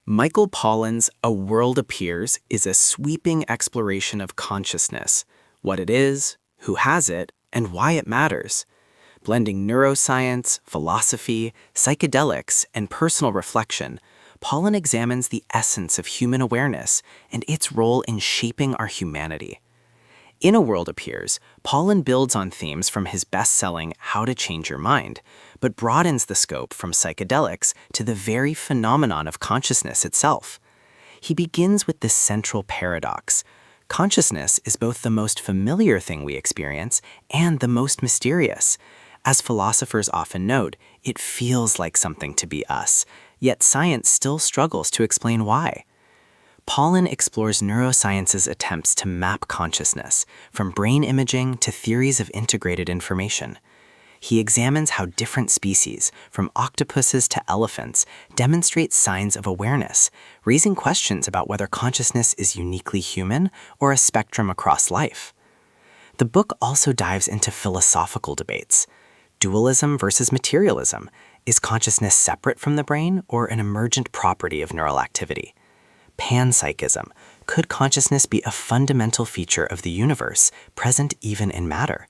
Michael Pollan's A World Appears is a sweeping exploration of consciousness, what it is, who has it, and why it matters. Blending neuroscience, philosophy, psychedelics, and personal reflection, Pollan examines the essence of human awareness and its role in shaping our humanity. In A World Appears, Pollan builds on themes from his best-selling How to Change Your Mind, but broadens the scope from psychedelics to the very phenomenon of consciousness itself. He begins with this central paradox. Consciousness is both the most familiar thing we experience and the most mysterious. As philosophers often note, it feels like something to be us, yet science still struggles to explain why. Pollan explores neuroscience's attempts to map consciousness, from brain imaging to theories of integrated information. He examines how different species, from octopuses to elephants, demonstrate signs of awareness, raising questions about whether consciousness is uniquely human or a spectrum across life. The book also dives into philosophical debates. Dualism versus materialism. Is consciousness separate from the brain or an emergent property of neural activity? Panpsychism. Could consciousness be a fundamental feature of the universe, present even in matter?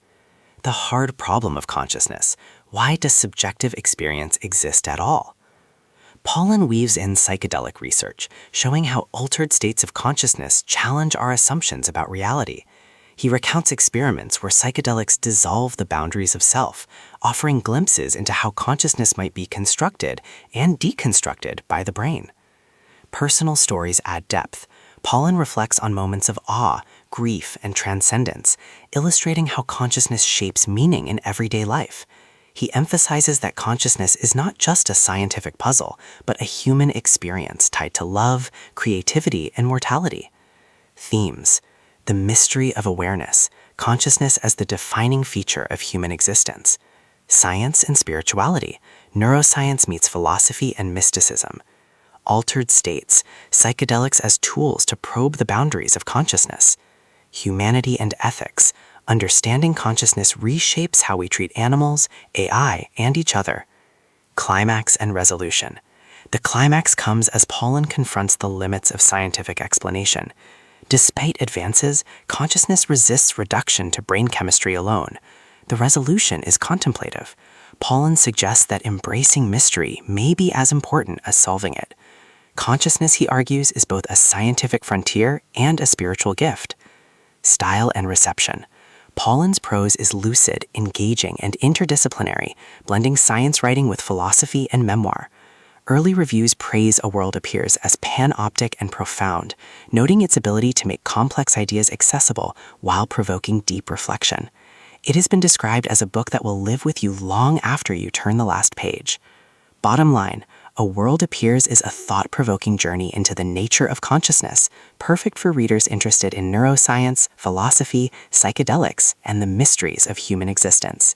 The hard problem of consciousness. Why does subjective experience exist at all? Pollan weaves in psychedelic research, showing how altered states of consciousness challenge our assumptions about reality. He recounts experiments where psychedelics dissolve the boundaries of self, offering glimpses into how consciousness might be constructed and deconstructed by the brain. Personal stories add depth. Pollan reflects on moments of awe, grief, and transcendence, illustrating how consciousness shapes meaning in everyday life. He emphasizes that consciousness is not just a scientific puzzle, but a human experience tied to love, creativity, and mortality. Themes: the mystery of awareness, consciousness as the defining feature of human existence. Science and spirituality, neuroscience meets philosophy and mysticism. Altered states, psychedelics as tools to probe the boundaries of consciousness. Humanity and ethics, understanding consciousness reshapes how we treat animals, AI, and each other. Climax and resolution. The climax comes as Pollan confronts the limits of scientific explanation. Despite advances, consciousness resists reduction to brain chemistry alone. The resolution is contemplative. Pollan suggests that embracing mystery may be as important as solving it. Consciousness, he argues, is both a scientific frontier and a spiritual gift. Style and reception. Pollan's prose is lucid, engaging, and interdisciplinary, blending science writing with philosophy and memoir. Early reviews praise A World Appears as panoptic and profound, noting its ability to make complex ideas accessible while provoking deep reflection. It has been described as a book that will live with you long after you turn the last page. Bottom line, A World Appears is a thought-provoking journey into the nature of consciousness, perfect for readers interested in neuroscience, philosophy, psychedelics, and the mysteries of human existence.